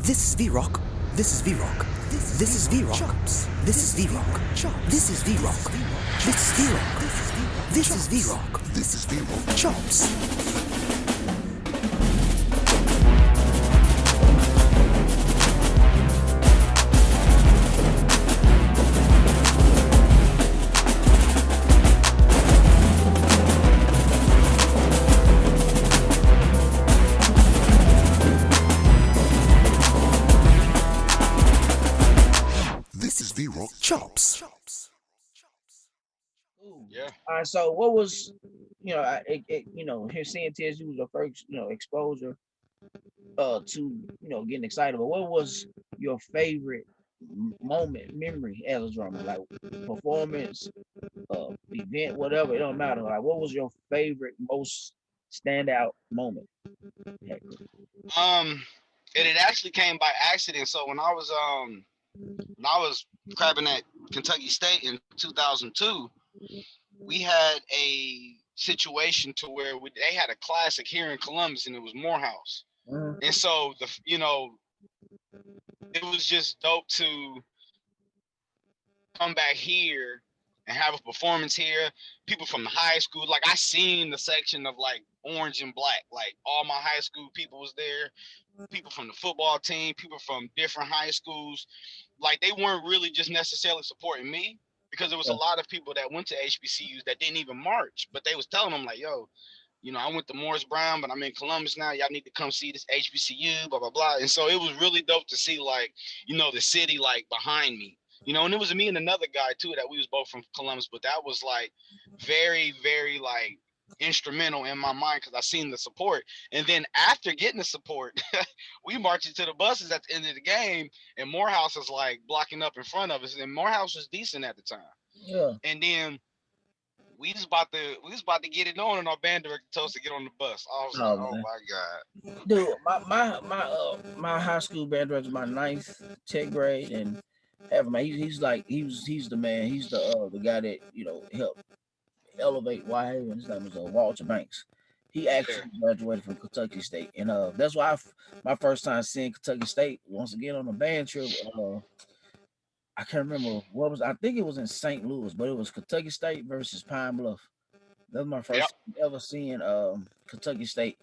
This is VRoc. This is VRoc. This is VRoc. This is VRoc. This is VRoc. This is VRoc. This is VRoc. This is VRoc. Chops. This is VRoc. Chops. Ooh. Yeah. All right. So, what was, here seeing TSU was your first, exposure to, getting excited. But what was your favorite moment, memory as a drummer, like performance, event, whatever? It don't matter. Like, what was your favorite, most standout moment? Heck, Um, it actually came by accident. So when I was crabbing at Kentucky State in 2002, we had a situation to where they had a classic here in Columbus, and it was Morehouse. And so it was just dope to come back here and have a performance here. People from the high school, like I seen the section of like orange and black, like all my high school people was there. People from the football team, people from different high schools. Like they weren't really just necessarily supporting me because there was a yeah. lot of people that went to HBCUs that didn't even march, but they was telling them like, yo, I went to Morris Brown, but I'm in Columbus now. Y'all need to come see this HBCU, blah, blah, blah. And so it was really dope to see like, the city like behind me. And it was me and another guy too that we was both from Columbus, but that was like very, very like instrumental in my mind because I seen the support. And then after getting the support, we marched into the buses at the end of the game, and Morehouse was like blocking up in front of us. And Morehouse was decent at the time. Yeah. And then we was about to get it on, and our band director told us to get on the bus. I was like, Oh oh man, my god. dude, my high school band director, my ninth, 10th grade, and ever man, he's the man. He's the guy that helped elevate Whitehaven. His name is Walter Banks. He Yeah. actually graduated from Kentucky State, and that's why my first time seeing Kentucky State once again on a band trip. I can't remember what was. I think it was in St. Louis, but it was Kentucky State versus Pine Bluff. That was my Yep. first time ever seeing Kentucky State,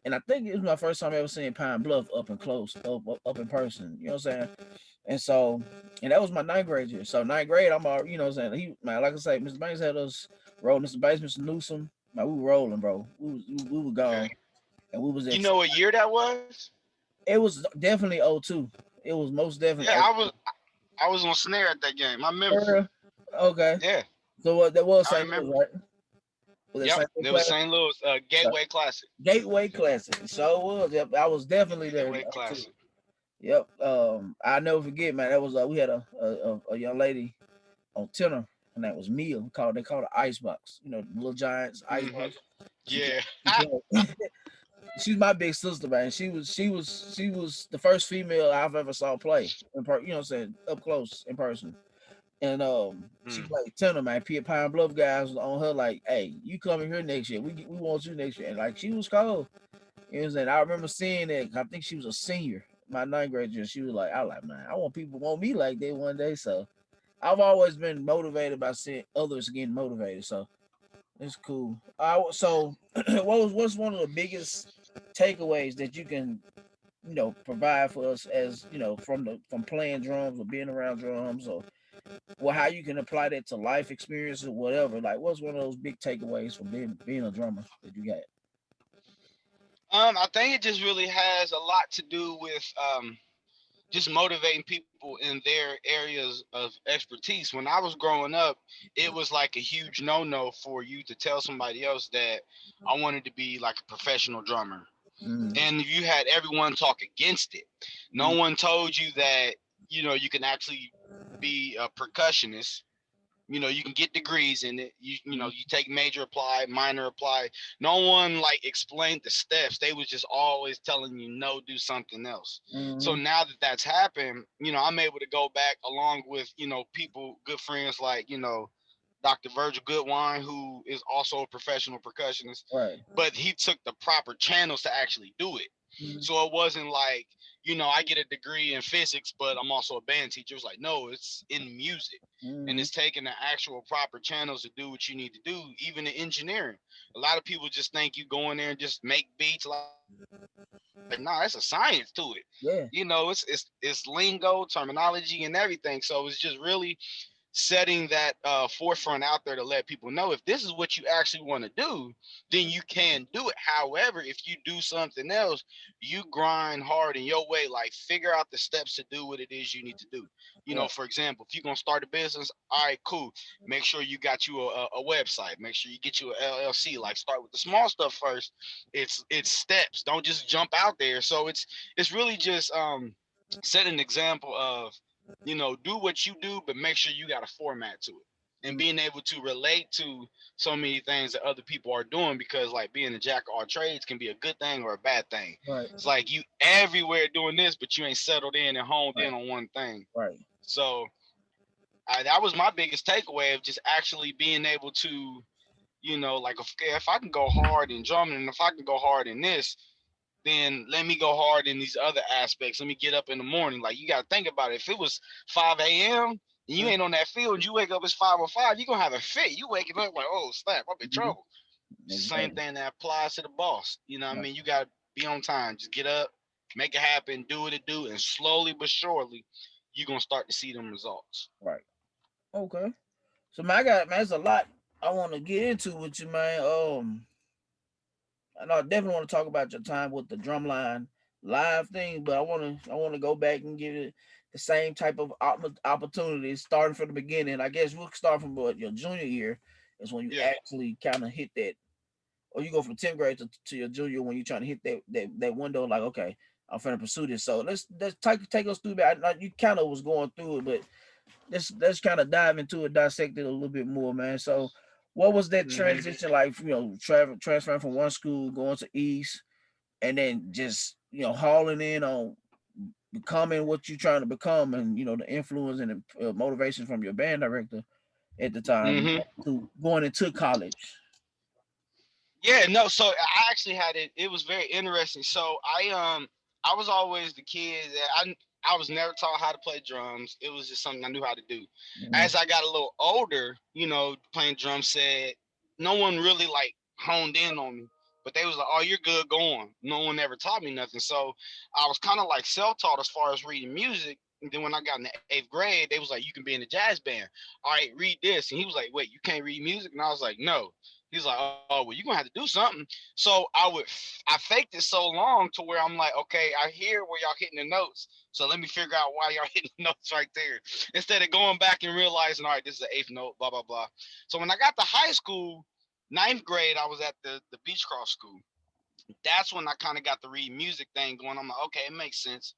and I think it was my first time ever seeing Pine Bluff up and close, up in person. You know what I'm saying? And so, and that was my ninth grade year. So ninth grade, I'm all, what I'm saying, he man, like I say, Mr. Banks had us rolling. Mr. Banks, Mr. Newsom, man, we were rolling, bro. We were Okay. gone, and we was You at. know what year that was? It was definitely '02. It was most definitely Yeah, '02. I was on snare at that game. I remember. Okay. Yeah, So what that was I St. remember. Louis, right? Was it Yep. St. Louis There was Classic? St. Louis So, Gateway Classic. Gateway Classic. So was. Yep, I was definitely there in Gateway '02. Classic. Yep. I never forget, man. That was we had a young lady on tenor, and that was Mia. They called her Icebox. The Little Giants Hmm. Icebox. She Yeah. she played. She's my big sister, man. She was the first female I've ever saw play you know what I'm saying, up close in person. And she Mm. played tenor, man. Pine Bluff guys was on her like, hey, you coming here next year. We want you next year. And like she was cold. You know what I'm saying? I remember seeing it. I think she was a senior, my ninth grade year. She was like, I like, man, I want people to want me like that one day. So I've always been motivated by seeing others getting motivated. So it's cool. So what's one of the biggest takeaways that you can provide for us as from playing drums or being around drums, or how you can apply that to life experience or whatever? Like, what's one of those big takeaways from being a drummer that you got? I think it just really has a lot to do with just motivating people in their areas of expertise. When I was growing up, it was like a huge no-no for you to tell somebody else that I wanted to be like a professional drummer. Mm, And you had everyone talk against it. No mm, one told you that, you can actually be a percussionist. You can get degrees in it. mm, You take major apply, minor apply. No one like explained the steps. They was just always telling you no, do something else. So mm, now that that's happened, I'm able to go back along with people, good friends like Dr. Virgil Goodwine, who is also a professional percussionist, right. but he took the proper channels to actually do it. Mhm. So it wasn't like, I get a degree in physics, but I'm also a band teacher. It's like, no, it's in music. And Mhm. it's taking the actual proper channels to do what you need to do, even in engineering. A lot of people just think you go in there and just make beats. Like, nah, it's a science to it. Yeah. It's lingo, terminology, and everything. So it's just really setting that forefront out there to let people know if this is what you actually want to do, then you can do it. However, if you do something else, you grind hard in your way, like figure out the steps to do what it is you need to do. Right. For example, if you're gonna start a business, all right, cool. Make sure you got you a website. Make sure you get you a LLC. Like start with the small stuff first. It's steps. Don't just jump out there. So it's really just set an example of do what you do, but make sure you got a format to it. And Mm. being able to relate to so many things that other people are doing, because like being a jack of all trades can be a good thing or a bad thing. Right. It's like you everywhere doing this, but you ain't settled in and honed Right. in on one thing. Right. So that was my biggest takeaway of just actually being able to, like if I can go hard in drumming and if I can go hard in this, then let me go hard in these other aspects. Let me get up in the morning. Like you got to think about it. If it was 5 a.m. and you Mhm. ain't on that field, you wake up it's 5:05. You're gonna have a fit. You waking up like, oh snap, I'm in Mhm. trouble. It's the same Exactly. thing that applies to the boss. I Right. mean, you got to be on time. Just get up, make it happen, do what it do, and slowly but surely, you're gonna start to see them results. Right. Okay. So man, I got man, there's a lot I want to get into with you, man. And I definitely want to talk about your time with the drumline live thing, but I want to go back and give it the same type of opportunities starting from the beginning. I guess we'll start from what your junior year is when you Yeah. actually kind of hit that, or you go from 10th grade to your junior when you're trying to hit that window. Like, okay, I'm finna pursue this. So let's take us through that. You kind of was going through it, but let's kind of dive into it, dissect it a little bit more, man. So, what was that Hmm. transition like? Transferring from one school, going to East, and then just hauling in on becoming what you're trying to become, and the influence and motivation from your band director at the time Hmm. to going into college. Yeah, no, so I actually had it. It was very interesting. So I was always the kid that I was never taught how to play drums. It was just something I knew how to do. Mhm. As I got a little older, playing drum set, no one really like honed in on me. But they was like, "Oh, you're good, go on." No one ever taught me nothing. So I was kind of like self-taught as far as reading music. And then when I got in the eighth grade, they was like, "You can be in a jazz band. All right, read this." And he was like, "Wait, you can't read music?" And I was like, "No." He's like, "Oh, well, you're gonna have to do something." So I faked it so long to where I'm like, okay, I hear where y'all hitting the notes. So let me figure out why y'all hitting the notes right there. Instead of going back and realizing, all right, this is the eighth note, blah, blah, blah. So when I got to high school, ninth grade, I was at the Beechcroft school. That's when I kind of got the read music thing going. I'm like, okay, it makes sense.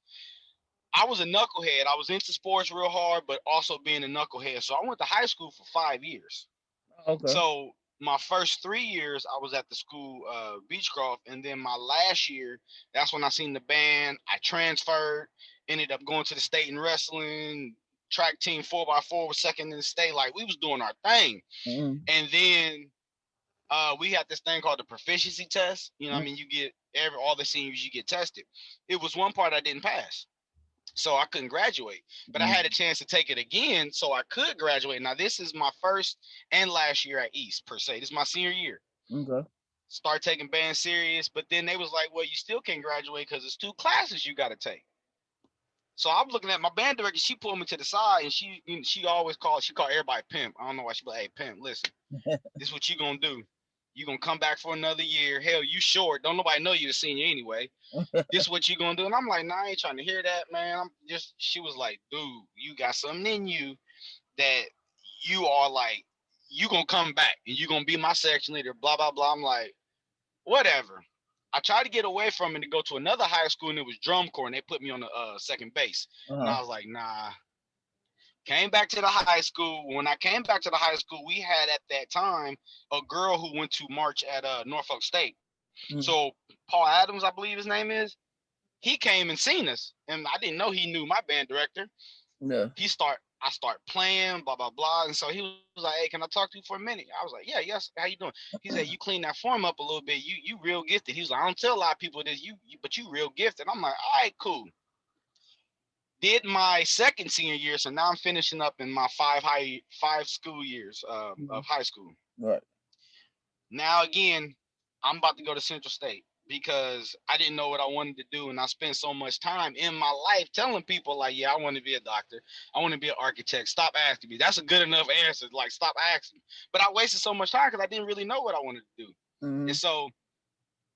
I was a knucklehead. I was into sports real hard, but also being a knucklehead. So I went to high school for 5 years. Okay. So my first 3 years, I was at the school Beechcroft, and then my last year, that's when I seen the band. I transferred, ended up going to the state in wrestling. Track team 4x4 was second in the state. Like we was doing our thing, Mm-hmm. and then we had this thing called the proficiency test. I mean, you get all the seniors you get tested. It was one part I didn't pass, so I couldn't graduate. But I had a chance to take it again, so I could graduate. Now this is my first and last year at East per se. This is my senior year. Okay. Start taking band serious, but then they was like, "Well, you still can't graduate because it's two classes you got to take." So I'm looking at my band director. She pulled me to the side, and she always called everybody pimp. I don't know why she be like, "Hey pimp, listen, this is what you gonna do. You gonna come back for another year. Hell, you short. Don't nobody know you a senior anyway. This what you gonna do?" And I'm like, "Nah, I ain't trying to hear that, man. I'm just." She was like, "Dude, you got something in you that you are like, you gonna come back and you gonna be my section leader." Blah blah blah. I'm like, whatever. I tried to get away from it to go to another high school, and it was drum corps, and they put me on the second base. And Uh-huh. I was like, nah. Came back to the high school. When I came back to the high school, we had at that time a girl who went to march at Norfolk State. Mm-hmm. So Paul Adams, I believe his name is, he came and seen us, and I didn't know he knew my band director. Yeah. He start. I start playing, blah blah blah. And so he was like, "Hey, can I talk to you for a minute?" I was like, "Yeah, yes. How you doing?" He said, "You clean that form up a little bit. You real gifted." He was like, "I don't tell a lot of people this. But you real gifted." I'm like, "All right, cool." Did my second senior year, so now I'm finishing up in my five school years of high school. Right. Now again, I'm about to go to Central State because I didn't know what I wanted to do, and I spent so much time in my life telling people like, "Yeah, I want to be a doctor. I want to be an architect. Stop asking me." That's a good enough answer. Like, stop asking. But I wasted so much time because I didn't really know what I wanted to do. And so,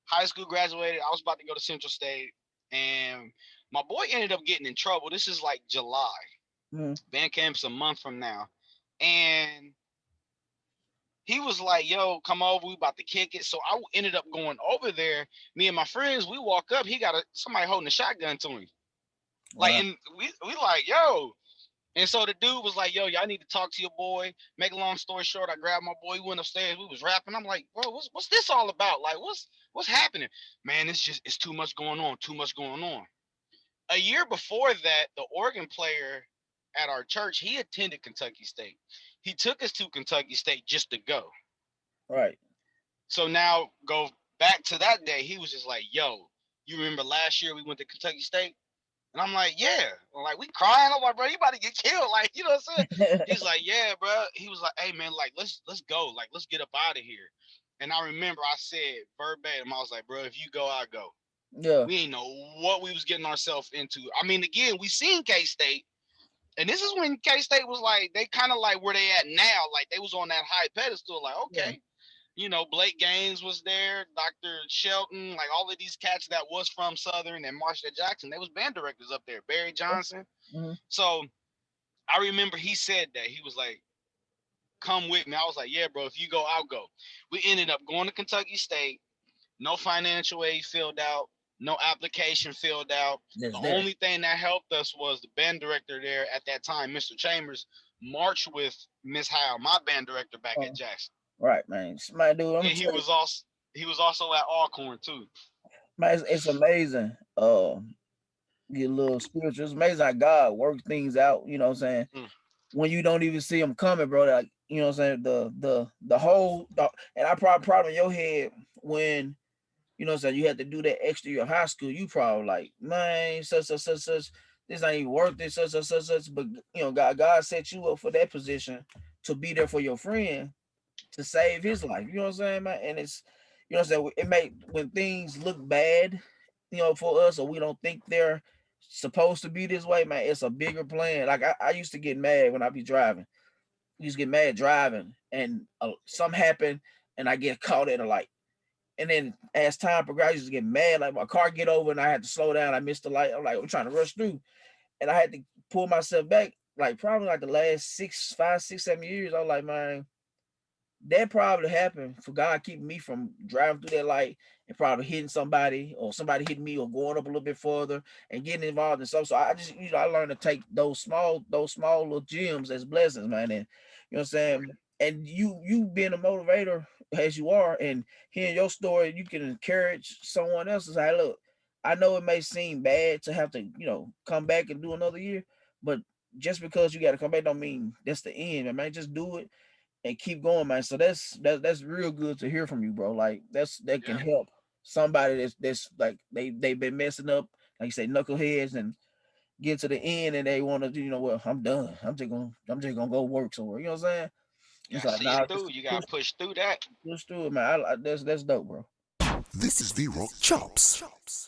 high school graduated. I was about to go to Central State, and my boy ended up getting in trouble. This is like July. Band camp's a month from now, and he was like, "Yo, come over. We about to kick it." So I ended up going over there. Me and my friends, we walk up. He got somebody holding a shotgun to him. Like, Wow. and we like, "Yo." And so the dude was like, "Yo, y'all need to talk to your boy." Make a long story short, I grabbed my boy. We went upstairs. We was rapping. I'm like, "Bro, what's this all about? Like, what's happening?" Man, it's too much going on. Too much going on. A year before that, the organ player at our church, he attended Kentucky State. He took us to Kentucky State just to go. Right. So now go back to that day. He was just like, "Yo, you remember last year we went to Kentucky State?" And I'm like, "Yeah." Like, we crying. I'm like, "Bro, you about to get killed." Like, you know what I'm saying? He's like, "Yeah, bro." He was like, "Hey man, like let's go. Like, let's get up out of here." And I remember I said verbatim, I was like, "Bro, if you go, I'll go." Yeah. We ain't know what we was getting ourselves into. I mean, again, we seen K-State, and this is when K-State was like, they kind of like where they at now. Like, they was on that high pedestal. Like, Yeah. okay, Blake Gaines was there, Dr. Shelton, like all of these cats that was from Southern, and Marsha Jackson. They was band directors up there, Barry Johnson. So I remember he said that. He was like, "Come with me." I was like, "Yeah, bro, if you go, I'll go." We ended up going to Kentucky State. No financial aid filled out, no application filled out. The Just there. only thing that helped us was the band director there at that time, Mr. Chambers, marched with Miss Howe, my band director back at Jackson. Right, man. My dude, I'm And telling he was also at Alcorn too. man, it's amazing. Get a little spiritual. It's amazing how God works things out. You know what I'm saying? Mm. When you don't even see them coming, bro. Like, you know what I'm saying? The whole and I probably in your head when you know what I'm saying you had to do that extra year of high school. You probably like, man, such. This ain't even worth it. Such. But you know, God set you up for that position to be there for your friend to save his life. You know what I'm saying, man? And it's you know what I'm saying. It make when things look bad, you know, for us, or we don't think they're supposed to be this way, man. It's a bigger plan. Like I used to get mad when I be driving. I used to get mad driving, and something happened, and I get caught at a light. And then as time progressed, I used to get mad. Like my car get over, and I had to slow down. I missed the light. I'm like, I'm trying to rush through, and I had to pull myself back. Like probably like the last 5, 6, 7 years, I was like, man, that probably happened for God keeping me from driving through that light and probably hitting somebody or somebody hitting me or going up a little bit further and getting involved in something. So I just, I learned to take those small little gems as blessings, man. And you know what I'm saying? And you being a motivator as you are and hearing your story, you can encourage someone else to say, hey, look, I know it may seem bad to have to, come back and do another year, but just because you got to come back don't mean that's the end, man. Just do it and keep going, man. So that's real good to hear from you, bro. Like that can Yeah. help somebody that's like they've been messing up, like you say, knuckleheads, and get to the end and they want to, well, I'm done. I'm just gonna go work somewhere. You know what I'm saying? You It's gotta like, see it nah, through. just You gotta push through that. push through it, man. That's dope, bro. This is VRoc Chops.